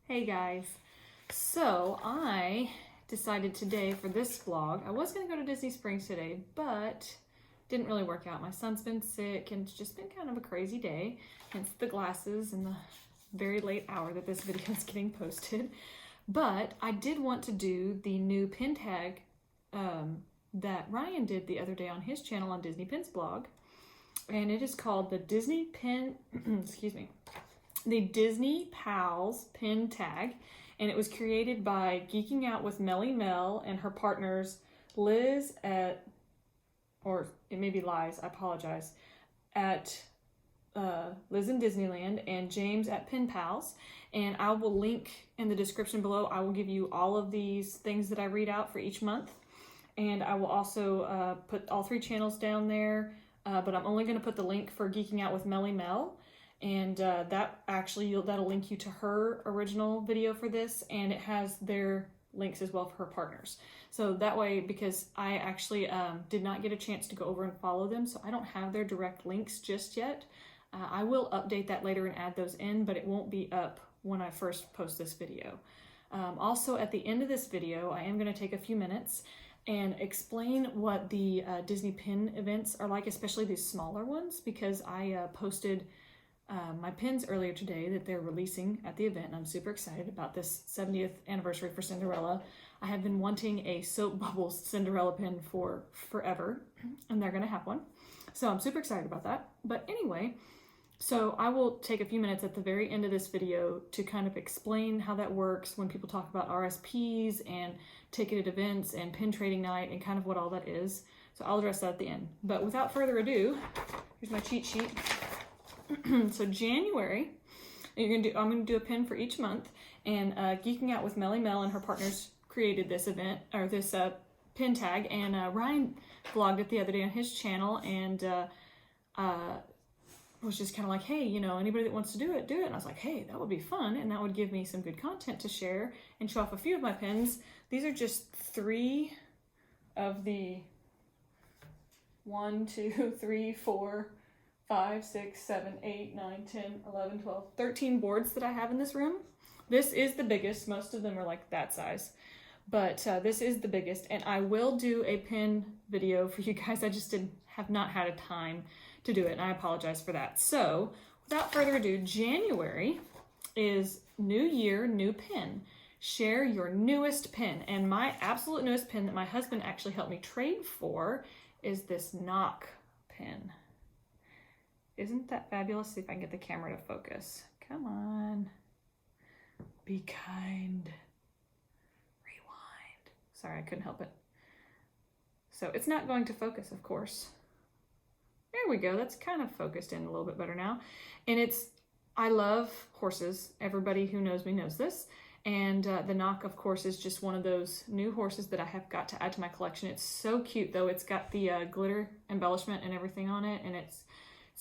Hey guys, so I decided today for this vlog, I was going to go to Disney Springs today, but didn't really work out. My son's been sick and it's just been kind of a crazy day, hence the glasses and the very late hour that this video is getting posted. But I did want to do the new pin tag that Ryan did the other day on his channel on Disney Pins blog, and it is called the Disney Pin, the PinPalz pin tag, and it was created by Geeking Out with MellyMel and her partners Lize at, or it may be Lize, I apologize, at Lizeindisneyland and James at PinPalz. And I will link in the description below. I will give you all of these things that I read out for each month, and I will also put all three channels down there, but I'm only going to put the link for Geeking Out with MellyMel. And that actually, that'll link you to her original video for this, and it has their links as well for her partners. So that way, because I actually did not get a chance to go over and follow them, so I don't have their direct links just yet. I will update that later and add those in, but it won't be up when I first post this video. Also, at the end of this video, I am going to take a few minutes and explain what the Disney pin events are like, especially these smaller ones, because I posted my pins earlier today that they're releasing at the event, and I'm super excited about this 70th anniversary for Cinderella. I have been wanting a soap bubbles Cinderella pin for forever, and they're going to have one. So I'm super excited about that. But anyway, so I will take a few minutes at the very end of this video to kind of explain how that works when people talk about RSPs and ticketed events and pin trading night and kind of what all that is. So I'll address that at the end. But without further ado, here's my cheat sheet. So January, I'm gonna do a pin for each month, and Geeking Out with MellyMel and her partners created this event, or this pin tag, and Ryan vlogged it the other day on his channel, and was just kind of like, hey, you know, anybody that wants to do it, do it. And I was like, hey, that would be fun, and that would give me some good content to share and show off a few of my pins. These are just 3 of the 1, 2, 3, 4, 5, 6, 7, 8, 9, 10, 11, 12, 13 boards that I have in this room. This is the biggest. Most of them are like that size, but this is the biggest, and I will do a pin video for you guys. I just have not had a time to do it, and I apologize for that. So without further ado, January is New Year, new pin. Share your newest pin, and my absolute newest pin that my husband actually helped me trade for is this knock pin. Isn't that fabulous? See if I can get the camera to focus. Come on. Be kind. Rewind. Sorry, I couldn't help it. So it's not going to focus, of course. There we go. That's kind of focused in a little bit better now. And I love horses. Everybody who knows me knows this. And the knock, of course, is just one of those new horses that I have got to add to my collection. It's so cute, though. It's got the glitter embellishment and everything on it, and it's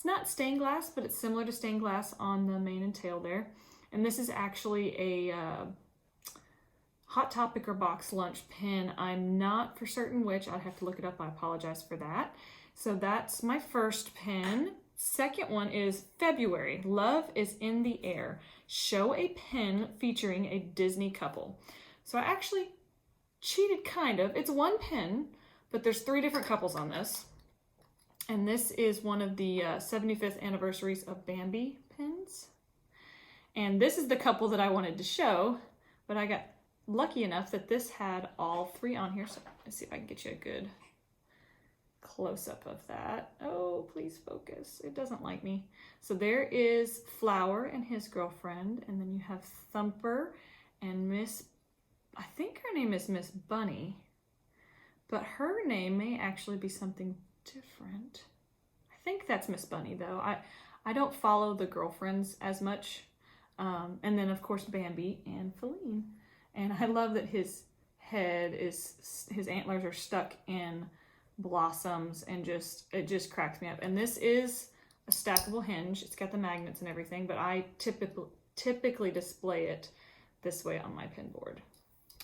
not stained glass, but it's similar to stained glass on the mane and tail there. And this is actually a Hot Topic or Box Lunch pin. I'm not for certain which. I'd have to look it up. I apologize for that. So that's my first pin. Second one is February. Love is in the air. Show a pin featuring a Disney couple. So I actually cheated kind of. It's one pin, but there's 3 different couples on this. And this is one of the 75th anniversaries of Bambi pins. And this is the couple that I wanted to show, but I got lucky enough that this had all 3 on here. So let's see if I can get you a good close-up of that. Oh, please focus. It doesn't like me. So there is Flower and his girlfriend, and then you have Thumper and I think her name is Miss Bunny, but her name may actually be something different. I think that's Miss Bunny, though. I don't follow the girlfriends as much. And then, of course, Bambi and Feline. And I love that his antlers are stuck in blossoms, and it just cracks me up. And this is a stackable hinge. It's got the magnets and everything, but I typically display it this way on my pin board.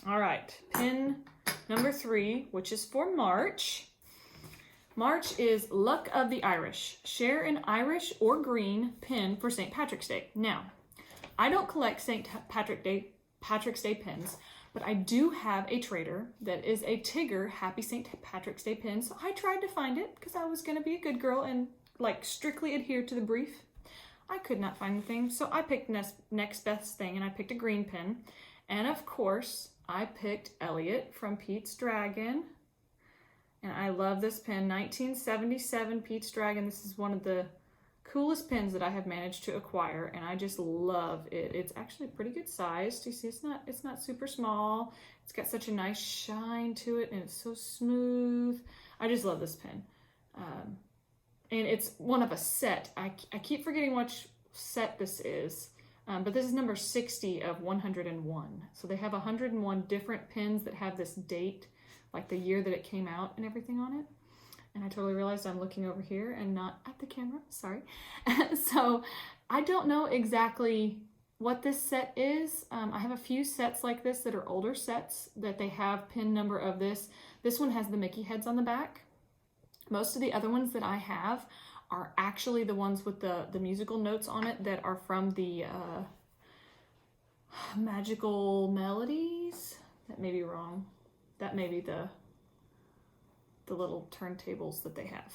All right, pin number 3, which is for March. March is Luck of the Irish. Share an Irish or green pin for St. Patrick's Day. Now, I don't collect Patrick's Day pins, but I do have a trader that is a Tigger Happy St. Patrick's Day pin. So I tried to find it because I was going to be a good girl and like strictly adhere to the brief. I could not find the thing, so I picked next best thing, and I picked a green pin. And of course, I picked Elliot from Pete's Dragon. And I love this pin, 1977 Pete's Dragon. This is one of the coolest pins that I have managed to acquire, and I just love it. It's actually pretty good sized. You see, it's not super small. It's got such a nice shine to it, and it's so smooth. I just love this pin. And it's one of a set. I keep forgetting which set this is, but this is number 60 of 101. So they have 101 different pins that have this date, like the year that it came out and everything on it. And I totally realized I'm looking over here and not at the camera, sorry. So I don't know exactly what this set is. I have a few sets like this that are older sets that they have pin number of this. This one has the Mickey heads on the back. Most of the other ones that I have are actually the ones with the musical notes on it that are from the Magical Melodies. That may be wrong. That may be the little turntables that they have.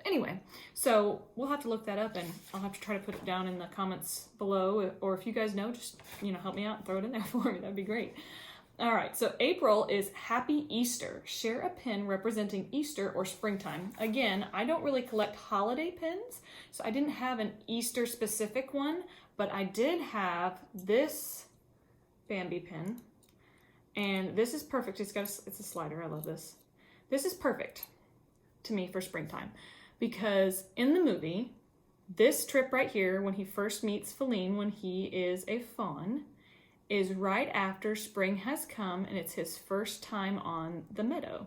Anyway, so we'll have to look that up, and I'll have to try to put it down in the comments below, or if you guys know, just, help me out and throw it in there for me. That'd be great. All right, so April is Happy Easter. Share a pin representing Easter or springtime. Again, I don't really collect holiday pins, so I didn't have an Easter specific one, but I did have this Bambi pin, and this is perfect. It's a slider. I love this. This is perfect to me for springtime, because in the movie, this trip right here, when he first meets Feline, when he is a fawn, is right after spring has come and it's his first time on the meadow.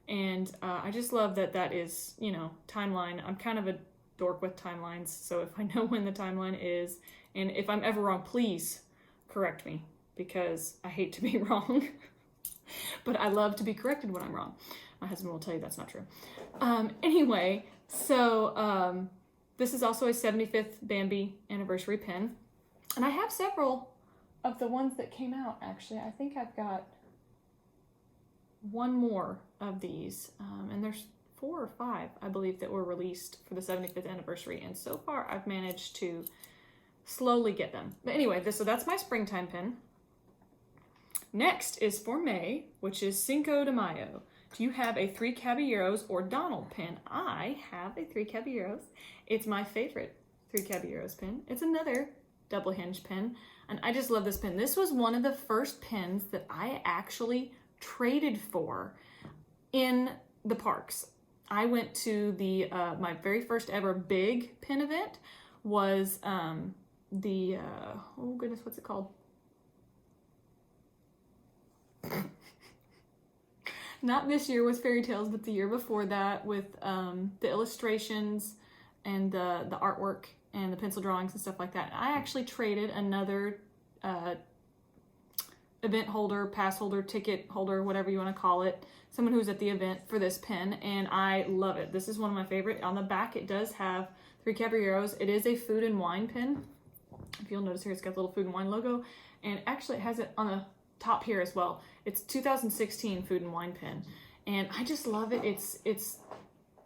And I just love that is, timeline. I'm kind of a dork with timelines, so if I know when the timeline is, and if I'm ever wrong, please correct me, because I hate to be wrong. But I love to be corrected when I'm wrong. My husband will tell you that's not true. Anyway, so this is also a 75th Bambi anniversary pin. And I have several of the ones that came out, actually. I think I've got one more of these. And there's 4 or 5, I believe, that were released for the 75th anniversary. And so far, I've managed to slowly get them. But anyway, so that's my springtime pin. Next is for May, which is Cinco de Mayo. Do you have a 3 Caballeros or Donald pin? I have a 3 Caballeros. It's my favorite 3 Caballeros pin. It's another double hinge pin, and I just love this pin. This was one of the first pins that I actually traded for in the parks. I went to the my very first ever big pin event was oh goodness, what's it called? Not this year with Fairy Tales, but the year before that with the illustrations and the artwork and the pencil drawings and stuff like that. I actually traded another event holder, pass holder, ticket holder, whatever you want to call it, someone who's at the event, for this pin, and I love it. This is one of my favorite. On the back, it does have 3 Caballeros. It is a food and wine pin. If you'll notice here, it's got the little food and wine logo, and actually it has it on the top here as well. It's 2016 food and wine pin, and I just love it. It's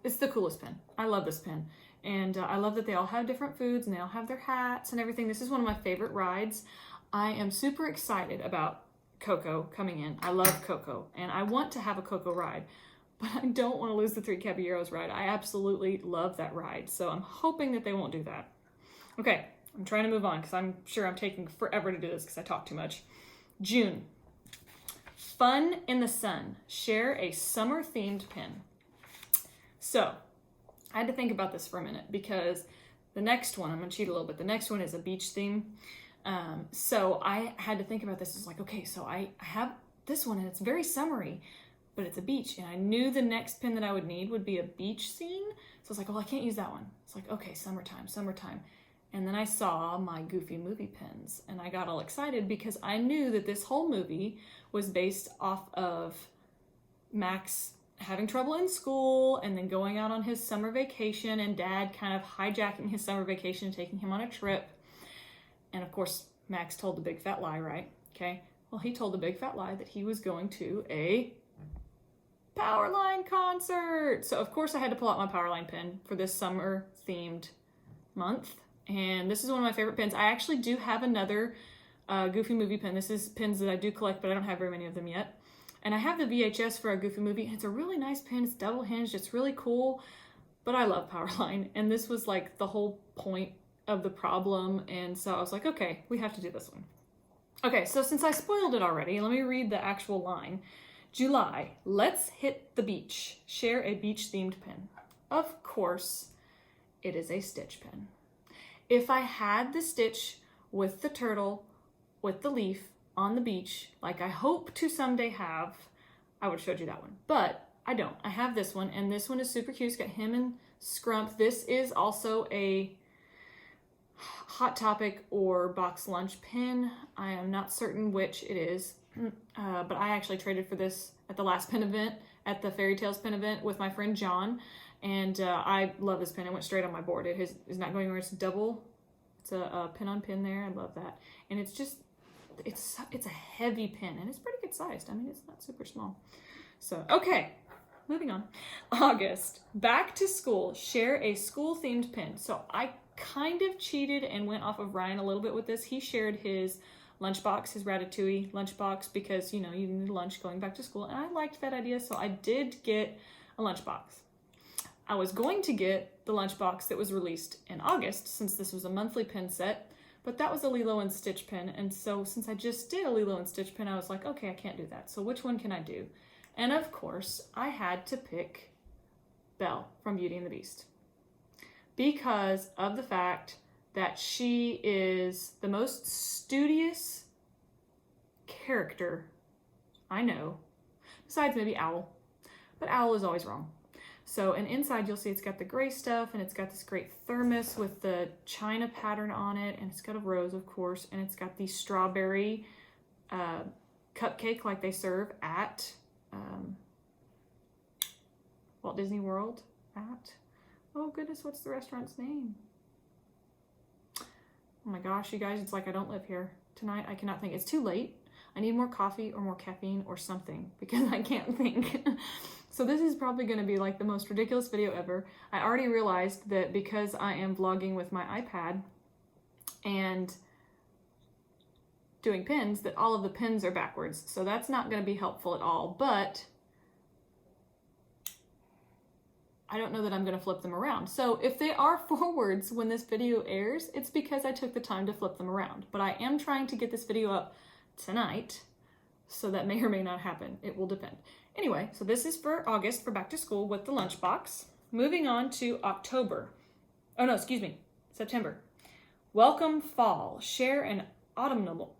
the coolest pin. I love this pin, and I love that they all have different foods and they all have their hats and everything. This is one of my favorite rides. I am super excited about Coco coming in. I love Coco, and I want to have a Coco ride, but I don't want to lose the 3 Caballeros ride. I absolutely love that ride, so I'm hoping that they won't do that. Okay, I'm trying to move on because I'm sure I'm taking forever to do this because I talk too much. June. Fun in the Sun. Share a summer-themed pin. So, I had to think about this for a minute because the next one, I'm going to cheat a little bit, the next one is a beach theme. So I had to think about this. It's like, okay, so I have this one and it's very summery, but it's a beach. And I knew the next pin that I would need would be a beach scene. So I was like, well, I can't use that one. It's like, okay, summertime. And then I saw my Goofy movie pins and I got all excited because I knew that this whole movie was based off of Max having trouble in school and then going out on his summer vacation and Dad kind of hijacking his summer vacation and taking him on a trip. And of course, Max told the big fat lie, right? Okay. Well, he told the big fat lie that he was going to a Powerline concert. So of course I had to pull out my Powerline pin for this summer themed month. And this is one of my favorite pins. I actually do have another Goofy Movie pin. This is pins that I do collect, but I don't have very many of them yet. And I have the VHS for a Goofy Movie. And it's a really nice pin. It's double hinged. It's really cool. But I love Powerline. And this was like the whole point of the problem. And so I was like, okay, we have to do this one. Okay, so since I spoiled it already, let me read the actual line. July, let's hit the beach. Share a beach-themed pin. Of course, it is a Stitch pin. If I had the Stitch with the turtle, with the leaf on the beach, like I hope to someday have, I would have showed you that one. But I don't. I have this one, and this one is super cute. It's got him and Scrump. This is also a Hot Topic or Box Lunch pin. I am not certain which it is. But I actually traded for this at the last pin event, at the Fairy Tales pin event with my friend John, and I love this pin. It went straight on my board. It is not going anywhere. It's double. It's a pin on pin there. I love that, and it's just it's a heavy pin, and it's pretty good sized. I mean, it's not super small. So okay, moving on. August, back to school. Share a school themed pin. So I kind of cheated and went off of Ryan a little bit with this. He shared his lunchbox, his Ratatouille lunchbox, because, you know, you need lunch going back to school. And I liked that idea, so I did get a lunchbox. I was going to get the lunchbox that was released in August, since this was a monthly pin set, but that was a Lilo and Stitch pin. And so since I just did a Lilo and Stitch pin, I was like, okay, I can't do that. So which one can I do? And of course, I had to pick Belle from Beauty and the Beast, because of the fact that she is the most studious character I know, besides maybe Owl. But Owl is always wrong. So, and inside you'll see it's got the gray stuff, and it's got this great thermos with the china pattern on it, and it's got a rose, of course, and it's got the strawberry cupcake like they serve at Walt Disney World at, oh goodness, what's the restaurant's name? Oh my gosh, you guys, it's like I don't live here. Tonight, I cannot think. It's too late. I need more coffee or more caffeine or something, because I can't think. So this is probably going to be like the most ridiculous video ever. I already realized that because I am vlogging with my iPad and doing pins, that all of the pins are backwards. So that's not going to be helpful at all. But I don't know that I'm going to flip them around. So if they are forwards when this video airs, it's because I took the time to flip them around. But I am trying to get this video up tonight, so that may or may not happen. It will depend. Anyway, so this is for August, for back to school with the lunchbox. Moving on to October. Oh no, excuse me, September. Welcome fall. Share an autumnal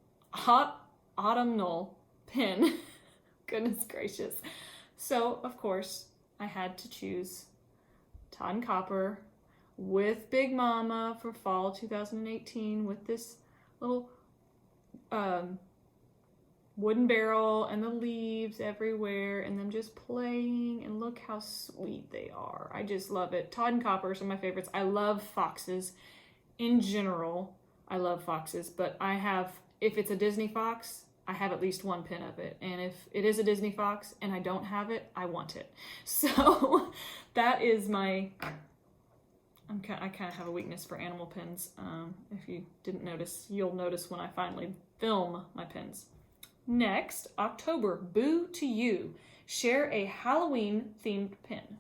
pin. Goodness gracious. So, of course, I had to choose Todd and Copper with Big Mama for fall 2018 with this little wooden barrel and the leaves everywhere and them just playing, and look how sweet they are. I just love it. Todd and Copper are some of my favorites. I love foxes in general. I love foxes, but I have, if it's a Disney fox, I have at least one pin of it. And if it is a Disney fox and I don't have it, I want it. So that is my, I kind of have a weakness for animal pins. If you didn't notice, you'll notice when I finally film my pins. Next, October, Boo to You. Share a Halloween themed pin.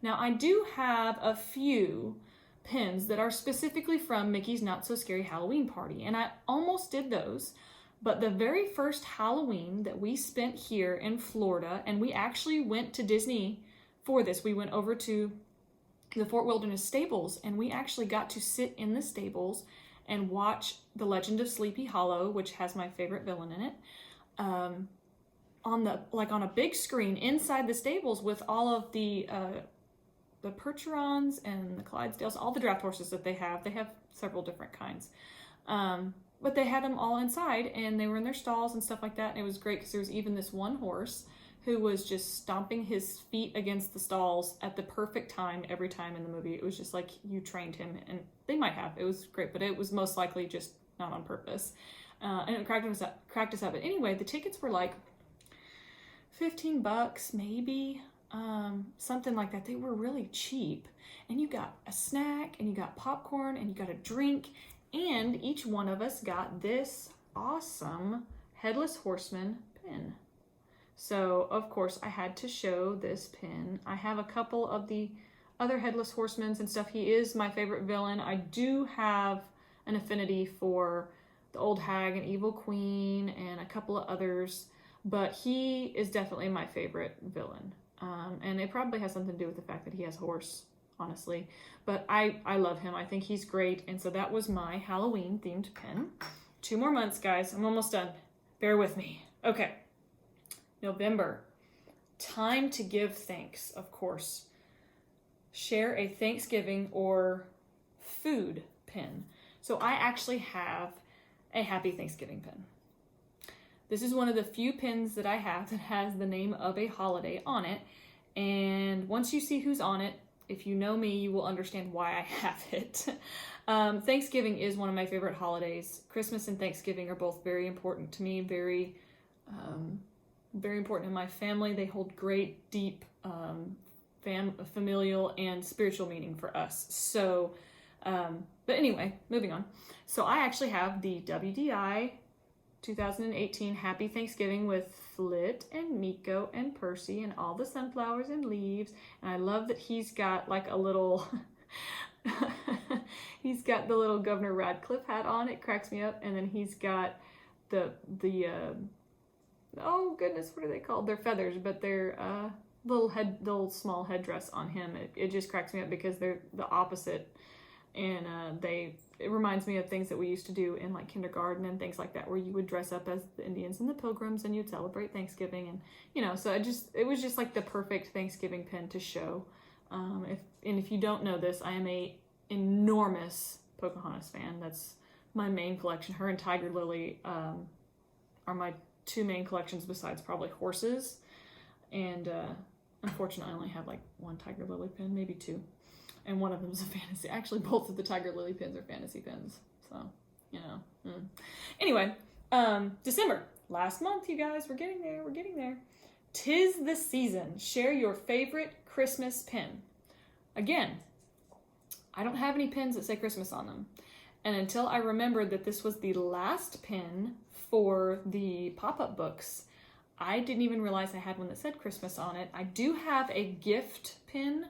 Now I do have a few pins that are specifically from Mickey's Not So Scary Halloween Party, and I almost did those. But the very first Halloween that we spent here in Florida, and we actually went to Disney for this. We went over to the Fort Wilderness Stables, and we actually got to sit in the stables and watch The Legend of Sleepy Hollow, which has my favorite villain in it, on a big screen inside the stables with all of the Percherons and the Clydesdales, all the draft horses that they have. They have several different kinds. But they had them all inside, and they were in their stalls and stuff like that, and it was great because there was even this one horse who was just stomping his feet against the stalls at the perfect time every time in the movie. It was just like you trained him, and they might have. It was great, but it was most likely just not on purpose. And it cracked us up. But anyway, the tickets were like $15 maybe, something like that. They were really cheap. And you got a snack, and you got popcorn, and you got a drink, and each one of us got this awesome Headless Horseman pin. So, of course, I had to show this pin. I have a couple of the other Headless Horsemen and stuff. He is my favorite villain. I do have an affinity for the Old Hag and Evil Queen and a couple of others, but he is definitely my favorite villain. And it probably has something to do with the fact that he has a horse, honestly. But I love him. I think he's great. And so that was my Halloween-themed pin. 2 more months, guys. I'm almost done. Bear with me. Okay. November. Time to give thanks, of course. Share a Thanksgiving or food pin. So I actually have a Happy Thanksgiving pin. This is one of the few pins that I have that has the name of a holiday on it. And once you see who's on it, if you know me, you will understand why I have it. Thanksgiving is one of my favorite holidays. Christmas and Thanksgiving are both very important to me, very important in my family. They hold great, deep familial and spiritual meaning for us. So, but anyway, moving on. So I actually have the WDI 2018 Happy Thanksgiving with Flit and Miko and Percy and all the sunflowers and leaves. And I love that he's got like a little, he's got the little Governor Radcliffe hat on. It cracks me up. And then he's got the oh goodness, what are they called? They're feathers, but they're little small headdress on him. It just cracks me up because they're the opposite. And it reminds me of things that we used to do in like kindergarten and things like that, where you would dress up as the Indians and the Pilgrims and you'd celebrate Thanksgiving. And, you know, so it was just like the perfect Thanksgiving pin to show. If you don't know this, I am a enormous Pocahontas fan. That's my main collection. Her and Tiger Lily are my 2 main collections besides probably horses. And unfortunately, I only have like 1 Tiger Lily pin, maybe 2. And one of them is a fantasy. Actually, both of the Tiger Lily pins are fantasy pins. So, you know. Anyway, December. Last month, you guys. We're getting there. We're getting there. 'Tis the season. Share your favorite Christmas pin. Again, I don't have any pins that say Christmas on them. And until I remembered that this was the last pin for the pop-up books, I didn't even realize I had one that said Christmas on it. I do have a gift pin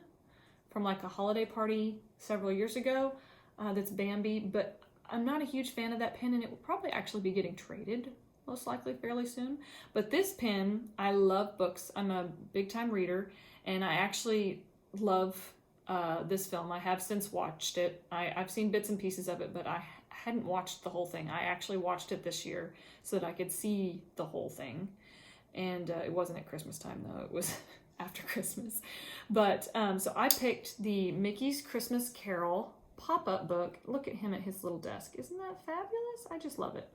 from like a holiday party several years ago that's Bambi, but I'm not a huge fan of that pin, and it will probably actually be getting traded most likely fairly soon. But this pin, I love books. I'm a big time reader, and I actually love this film. I have since watched it. I've seen bits and pieces of it, but I hadn't watched the whole thing. I actually watched it this year so that I could see the whole thing. And it wasn't at Christmas time though, it was after Christmas. But so I picked the Mickey's Christmas Carol pop-up book. Look at him at his little desk. Isn't that fabulous? I just love it.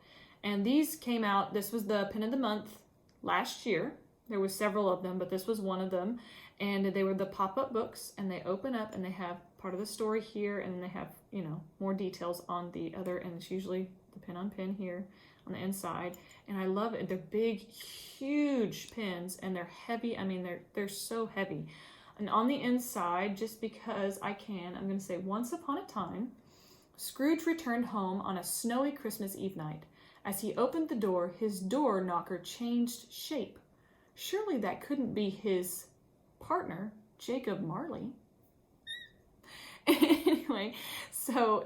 And these came out, this was the pin of the month last year. There was several of them, but this was one of them. And they were the pop-up books, and they open up and they have part of the story here, and then they have, you know, more details on the other, and it's usually the pin on pin here on the inside. And I love it. They're big, huge pins, and they're heavy. I mean, they're so heavy. And on the inside, just because I can, I'm going to say, once upon a time, Scrooge returned home on a snowy Christmas Eve night. As he opened the door, his door knocker changed shape. Surely that couldn't be his partner, Jacob Marley. Anyway, so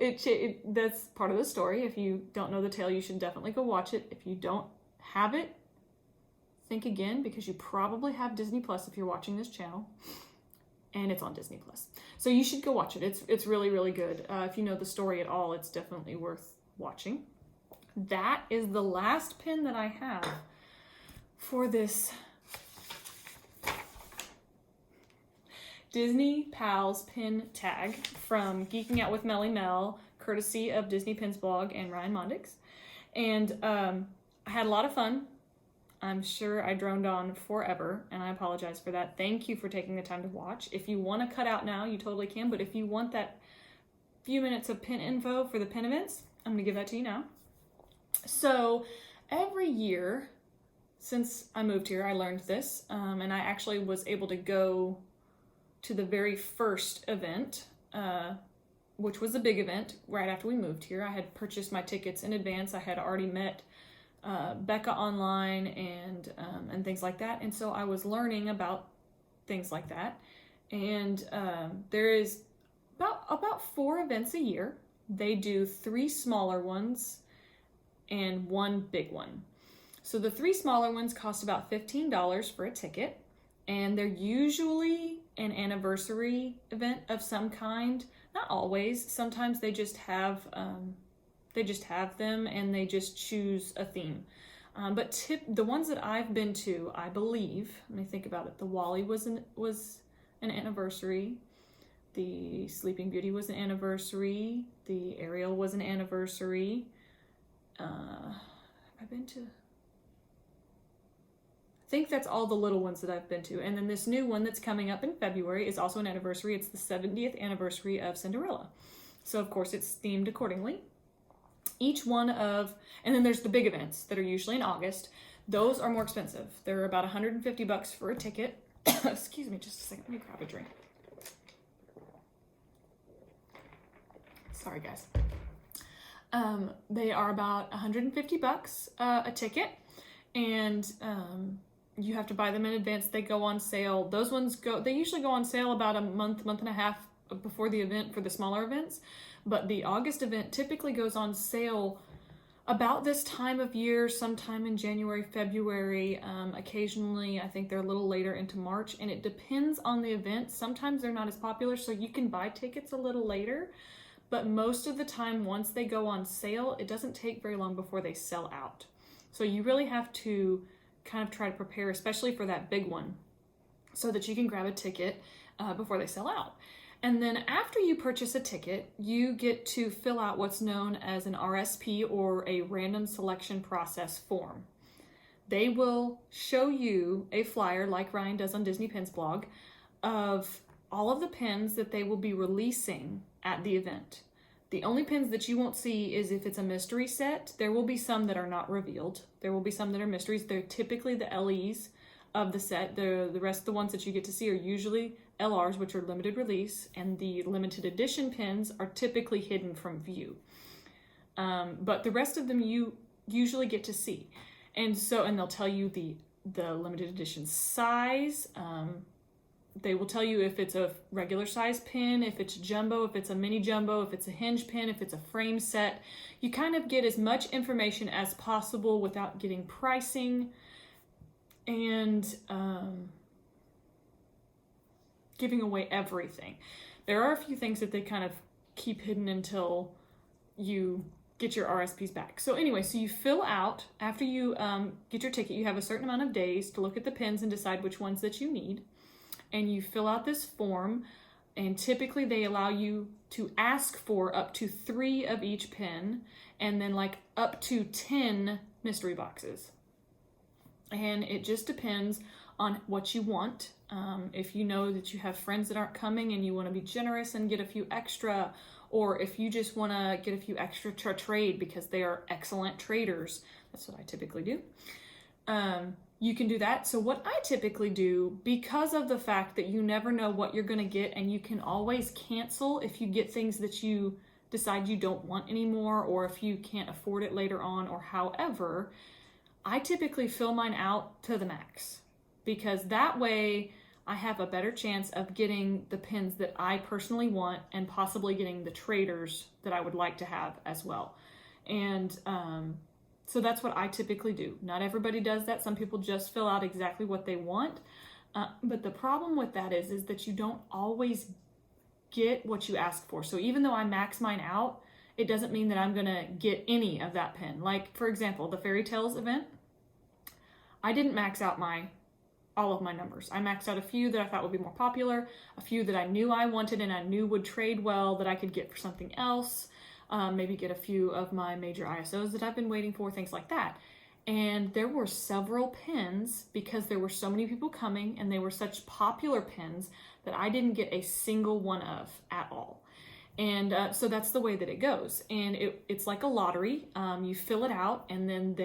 that's part of the story. If you don't know the tale, you should definitely go watch it. If you don't have it, think again, because you probably have Disney Plus if you're watching this channel, and it's on Disney Plus. So you should go watch it. It's really, really good. If you know the story at all, it's definitely worth watching. That is the last pin that I have for this PinPalz pin tag from Geeking Out with MellyMel, courtesy of Disney Pins blog and Ryan Mondix. And I had a lot of fun. I'm sure I droned on forever, and I apologize for that. Thank you for taking the time to watch. If you want to cut out now, you totally can, but if you want that few minutes of pin info for the pin events, I'm going to give that to you now. So every year since I moved here, I learned this, and I actually was able to go to the very first event, which was a big event right after we moved here. I had purchased my tickets in advance. I had already met Becca online and things like that, and so I was learning about things like that. And there is about 4 events a year. They do 3 smaller ones and 1 big one. So the 3 smaller ones cost about $15 for a ticket, and they're usually an anniversary event of some kind. Not always. Sometimes they just have them and they just choose a theme. But the ones that I've been to, I believe, let me think about it. The Wally was an anniversary. The Sleeping Beauty was an anniversary. The Ariel was an anniversary. I've been to... I think that's all the little ones that I've been to. And then this new one that's coming up in February is also an anniversary. It's the 70th anniversary of Cinderella. So of course it's themed accordingly. And then there's the big events that are usually in August. Those are more expensive. They're about $150 for a ticket. Excuse me, just a second, let me grab a drink. Sorry guys. They are about $150 a ticket, and you have to buy them in advance. They go on sale. Those ones they usually go on sale about a month and a half before the event for the smaller events, but the August event typically goes on sale about this time of year, sometime in January, February. Occasionally, I think they're a little later into March, and it depends on the event. Sometimes they're not as popular, so you can buy tickets a little later, but most of the time, once they go on sale, it doesn't take very long before they sell out. So you really have to kind of try to prepare, especially for that big one, so that you can grab a ticket before they sell out. And then after you purchase a ticket, you get to fill out what's known as an RSP, or a random selection process form. They will show you a flyer, like Ryan does on Disney Pins blog, of all of the pins that they will be releasing at the event. The only pins that you won't see is if it's a mystery set. There will be some that are not revealed. There will be some that are mysteries. They're typically the LEs of the set. The rest of the ones that you get to see are usually LRs, which are limited release, and the limited edition pins are typically hidden from view. But the rest of them you usually get to see. And they'll tell you the limited edition size. They will tell you if it's a regular size pin, if it's jumbo, if it's a mini jumbo, if it's a hinge pin, if it's a frame set. You kind of get as much information as possible without getting pricing and giving away everything. There are a few things that they kind of keep hidden until you get your RSPs back. So anyway, so you fill out, after you get your ticket, you have a certain amount of days to look at the pins and decide which ones that you need. And you fill out this form, and typically they allow you to ask for up to 3 of each pin, and then like up to 10 mystery boxes. And it just depends on what you want. If you know that you have friends that aren't coming and you want to be generous and get a few extra, or if you just want to get a few extra to trade because they are excellent traders, that's what I typically do. You can do that. So what I typically do, because of the fact that you never know what you're going to get, and you can always cancel if you get things that you decide you don't want anymore, or if you can't afford it later on, or however, I typically fill mine out to the max, because that way I have a better chance of getting the pins that I personally want, and possibly getting the traders that I would like to have as well. And so that's what I typically do. Not everybody does that. Some people just fill out exactly what they want. But the problem with that is that you don't always get what you ask for. So even though I max mine out, it doesn't mean that I'm going to get any of that pin. Like, for example, the Fairy Tales event, I didn't max out all of my numbers. I maxed out a few that I thought would be more popular, a few that I knew I wanted and I knew would trade well that I could get for something else. Maybe get a few of my major ISOs that I've been waiting for, things like that. And there were several pins, because there were so many people coming and they were such popular pins, that I didn't get a single one of at all. And so that's the way that it goes. And it's like a lottery. You fill it out, and then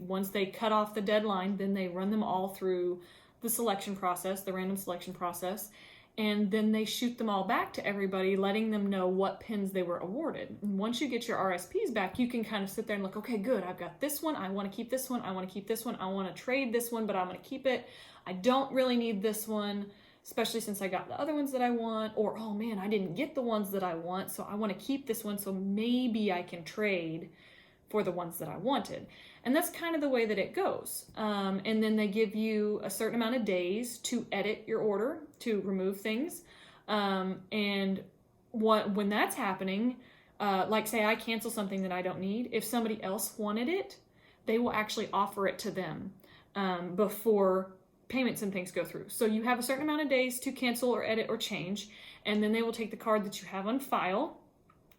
once they cut off the deadline, then they run them all through the selection process, the random selection process. And then they shoot them all back to everybody, letting them know what pins they were awarded. And once you get your RSPs back, you can kind of sit there and look, okay, good, I've got this one, I want to keep this one, I want to keep this one, I want to trade this one, but I'm going to keep it. I don't really need this one, especially since I got the other ones that I want, or, oh man, I didn't get the ones that I want, so I want to keep this one, so maybe I can trade for the ones that I wanted. And that's kind of the way that it goes. And then they give you a certain amount of days to edit your order, to remove things. And when that's happening, like say I cancel something that I don't need, if somebody else wanted it, they will actually offer it to them before payments and things go through. So you have a certain amount of days to cancel or edit or change, and then they will take the card that you have on file,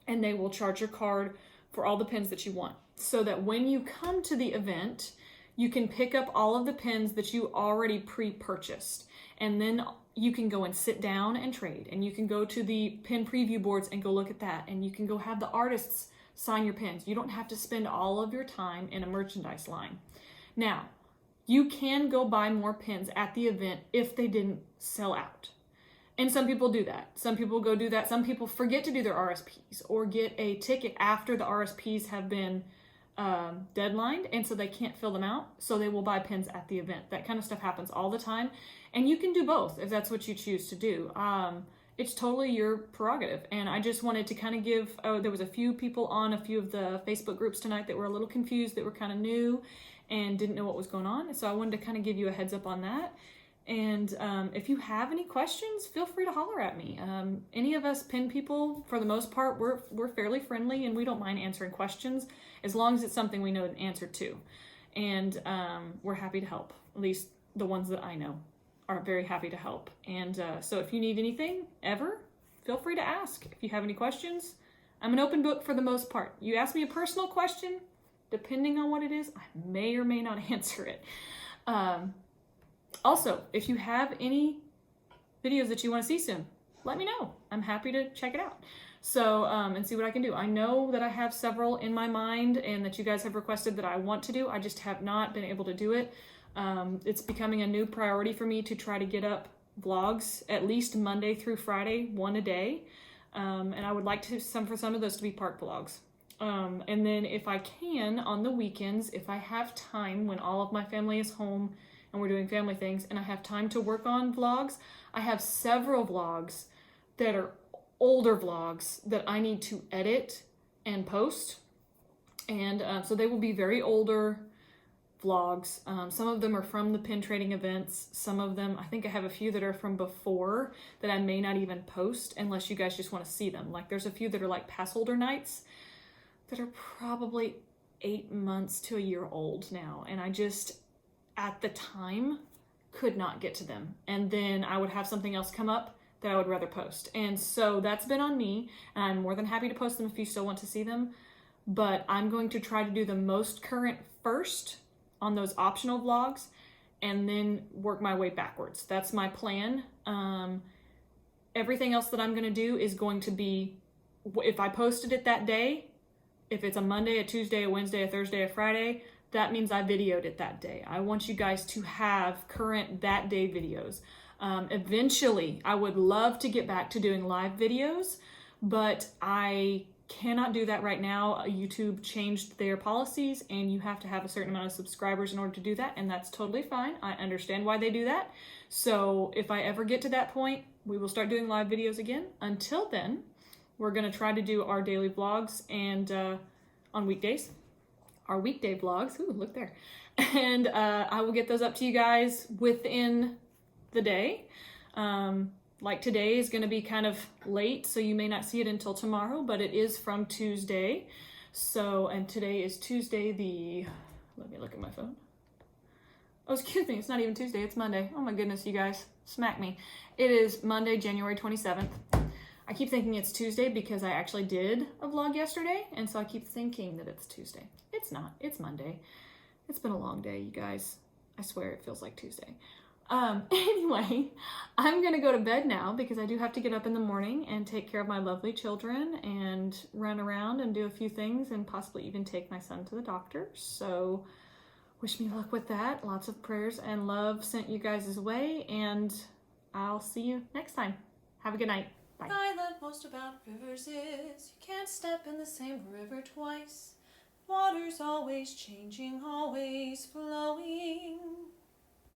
and they will charge your card for all the pins that you want. So that when you come to the event, you can pick up all of the pins that you already pre-purchased. And then you can go and sit down and trade. And you can go to the pin preview boards and go look at that. And you can go have the artists sign your pins. You don't have to spend all of your time in a merchandise line. Now, you can go buy more pins at the event if they didn't sell out. And some people do that. Some people go do that. Some people forget to do their RSPs or get a ticket after the RSPs have been deadlined, and so they can't fill them out. So they will buy pins at the event. That kind of stuff happens all the time. And you can do both if that's what you choose to do. It's totally your prerogative. And I just wanted to kind of give, there was a few people on a few of the Facebook groups tonight that were a little confused, that were kind of new and didn't know what was going on. So I wanted to kind of give you a heads up on that. And if you have any questions, feel free to holler at me. Any of us pin people, for the most part, we're fairly friendly, and we don't mind answering questions as long as it's something we know the answer to. And we're happy to help. At least the ones that I know are very happy to help. And so if you need anything ever, feel free to ask. If you have any questions, I'm an open book for the most part. You ask me a personal question, depending on what it is, I may or may not answer it. Also, if you have any videos that you want to see soon, let me know. I'm happy to check it out. So, and see what I can do. I know that I have several in my mind and that you guys have requested that I want to do. I just have not been able to do it. It's becoming a new priority for me to try to get up vlogs at least Monday through Friday, one a day. And I would like to for some of those to be park vlogs. And then if I can, on the weekends, if I have time when all of my family is home and we're doing family things and I have time to work on vlogs, I have several vlogs that are older vlogs that I need to edit and post. And so they will be very older vlogs. Some of them are from the pin trading events. Some of them, I think I have a few that are from before that I may not even post unless you guys just want to see them. Like there's a few that are like pass holder nights that are probably 8 months to a year old now. And I just, at the time, could not get to them. And then I would have something else come up that I would rather post. And so that's been on me, and I'm more than happy to post them if you still want to see them. But I'm going to try to do the most current first on those optional vlogs and then work my way backwards. That's my plan. Everything else that I'm going to do is going to be, if I posted it that day, if it's a Monday, a Tuesday, a Wednesday, a Thursday, a Friday, that means I videoed it that day. I want you guys to have current that day videos. Eventually, I would love to get back to doing live videos, but I cannot do that right now. YouTube changed their policies and you have to have a certain amount of subscribers in order to do that, and that's totally fine. I understand why they do that. So if I ever get to that point, we will start doing live videos again. Until then, we're going to try to do our daily vlogs and on weekdays. Our weekday vlogs. Ooh, look there. And I will get those up to you guys within the day. Like today is going to be kind of late, so you may not see it until tomorrow, but it is from Tuesday. So, and today is Tuesday let me look at my phone. Oh, excuse me, it's not even Tuesday, it's Monday. Oh my goodness, you guys, smack me. It is Monday, January 27th. I keep thinking it's Tuesday because I actually did a vlog yesterday, and so I keep thinking that it's Tuesday. It's not, it's Monday. It's been a long day, you guys. I swear it feels like Tuesday. Anyway, I'm gonna go to bed now because I do have to get up in the morning and take care of my lovely children and run around and do a few things and possibly even take my son to the doctor. So wish me luck with that. Lots of prayers and love sent you guys' way, and I'll see you next time. Have a good night. Bye. I love most about rivers is you can't step in the same river twice. Water's always changing, always flowing.